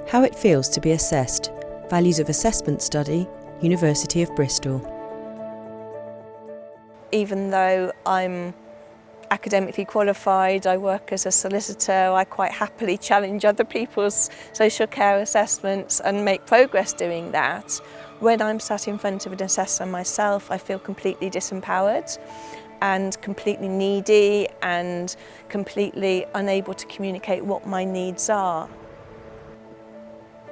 How it feels to be assessed. Values of Assessment Study, University of Bristol. Even though I'm academically qualified, I work as a solicitor, I quite happily challenge other people's social care assessments and make progress doing that. When I'm sat in front of an assessor myself, I feel completely disempowered and completely needy and completely unable to communicate what my needs are.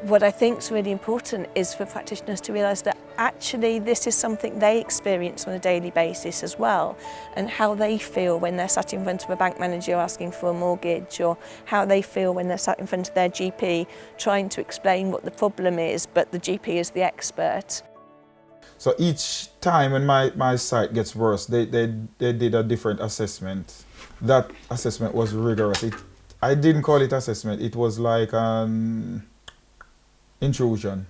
What I think is really important is for practitioners to realise that actually this is something they experience on a daily basis as well, and how they feel when they're sat in front of a bank manager asking for a mortgage, or how they feel when they're sat in front of their GP trying to explain what the problem is, but the GP is the expert. So each time when my sight gets worse, they did a different assessment. That assessment was rigorous. I didn't call it assessment, it was like an intrusion.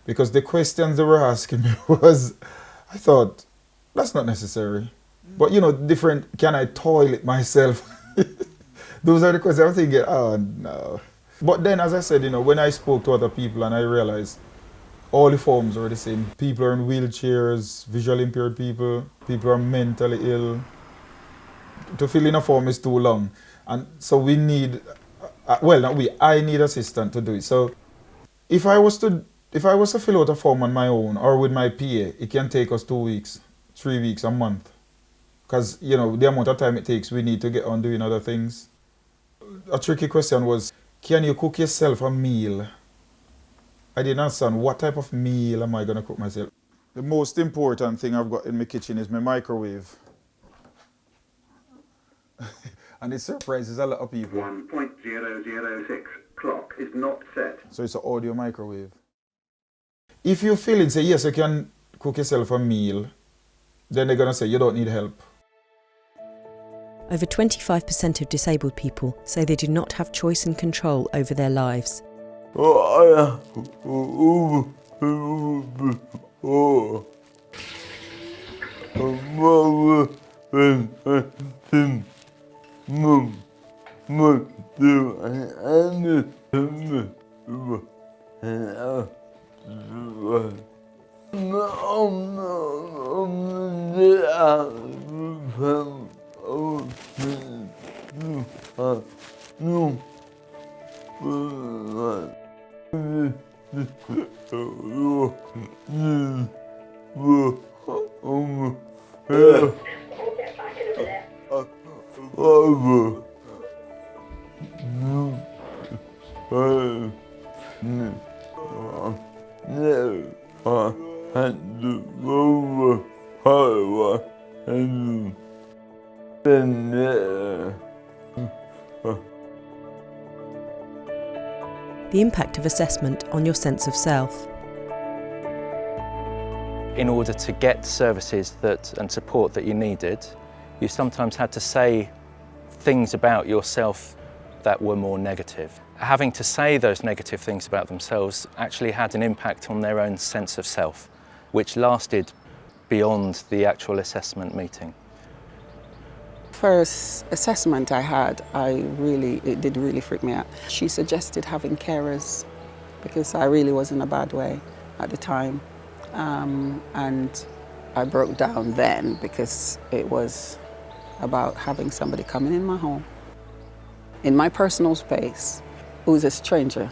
Because the questions they were asking me was, I thought, that's not necessary. But you know, different, can I toilet myself? Those are the questions I'm thinking, oh no. But then, as I said, you know, when I spoke to other people and I realized all the forms are the same. People are in wheelchairs, visually impaired people, people are mentally ill. To fill in a form is too long. And so we need, I need assistance to do it. So if I was to fill out a form on my own or with my PA, it can take us 2 weeks, 3 weeks, a month. Because, you know, the amount of time it takes, we need to get on doing other things. A tricky question was, can you cook yourself a meal? I didn't understand what type of meal am I going to cook myself. The most important thing I've got in my kitchen is my microwave. And it surprises a lot of people. 1.006 clock is not set. So it's an audio microwave. If you feel it, say yes, you can cook yourself a meal, then they're going to say you don't need help. Over 25% of disabled people say they do not have choice and control over their lives. The impact of assessment on your sense of self. In order to get services and support that you needed, you sometimes had to say things about yourself that were more negative. Having to say those negative things about themselves actually had an impact on their own sense of self, which lasted beyond the actual assessment meeting. First assessment I had, it did really freak me out. She suggested having carers because I really was in a bad way at the time. And I broke down then because it was about having somebody coming in my home, in my personal space, who's a stranger.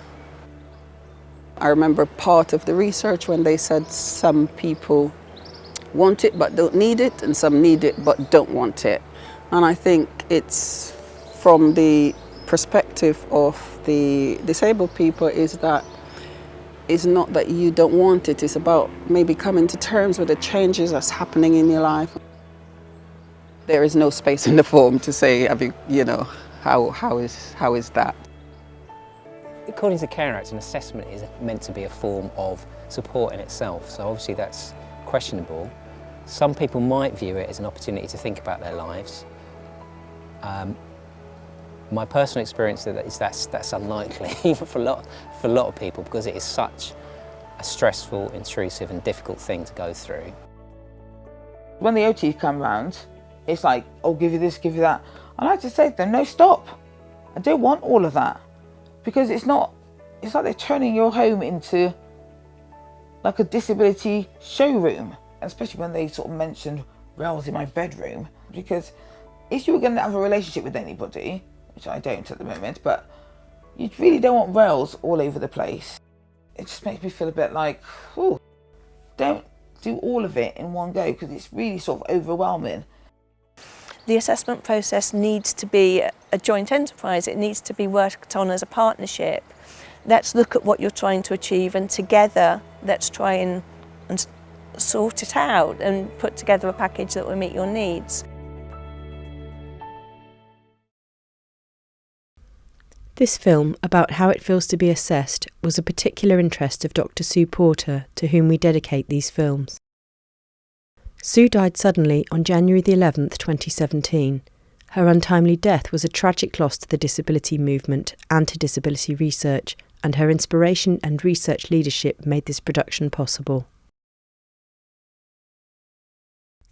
I remember part of the research when they said some people want it but don't need it, and some need it but don't want it. And I think it's from the perspective of the disabled people is that it's not that you don't want it, it's about maybe coming to terms with the changes that's happening in your life. There is no space in the form to say, how is that? According to the Care Act, an assessment is meant to be a form of support in itself, so obviously that's questionable. Some people might view it as an opportunity to think about their lives. My personal experience is that's unlikely for a lot of people because it is such a stressful, intrusive and difficult thing to go through. When the OTs come round, it's like, oh, give you this, give you that. I like to say to them, no, stop. I don't want all of that. because it's like they're turning your home into like a disability showroom, especially when they sort of mentioned rails in my bedroom, because if you were going to have a relationship with anybody, which I don't at the moment, but you really don't want rails all over the place. It just makes me feel a bit like, oh, don't do all of it in one go, because it's really sort of overwhelming. The assessment process needs to be a joint enterprise. It needs to be worked on as a partnership. Let's look at what you're trying to achieve, and together let's try and sort it out and put together a package that will meet your needs. This film, about how it feels to be assessed, was a particular interest of Dr. Sue Porter, to whom we dedicate these films. Sue died suddenly on January the 11th, 2017. Her untimely death was a tragic loss to the disability movement and to disability research, and her inspiration and research leadership made this production possible.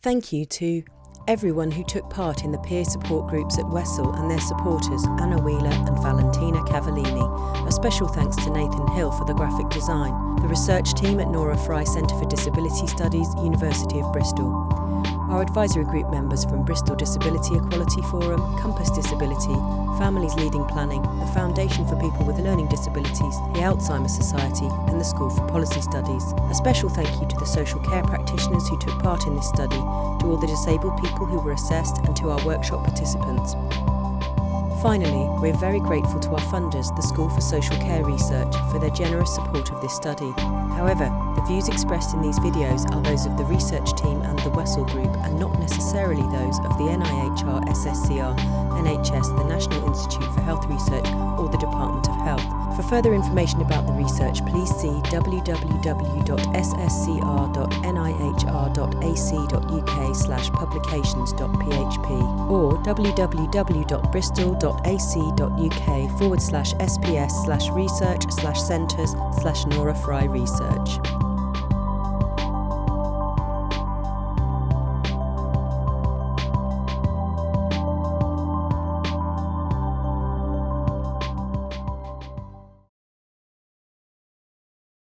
Thank you to everyone who took part in the peer support groups at Wessel and their supporters, Anna Wheeler and Valentina Cavallini. A special thanks to Nathan Hill for the graphic design, the research team at Nora Fry Centre for Disability Studies, University of Bristol. Our advisory group members from Bristol Disability Equality Forum, Compass Disability, Families Leading Planning, the Foundation for People with Learning Disabilities, the Alzheimer's Society and the School for Policy Studies. A special thank you to the social care practitioners who took part in this study, to all the disabled people who were assessed and to our workshop participants. Finally, we're very grateful to our funders, the School for Social Care Research, for their generous support of this study. However, the views expressed in these videos are those of the research team and the Wessel Group, and not necessarily those of the NIHR, SSCR, NHS, the National Institute for Health Research, or the Department of Health. For further information about the research, please see www.sscr.nih.ac.uk/publications.php or www.bristol.ac.uk/SPS/research/centres/Nora Fry Research.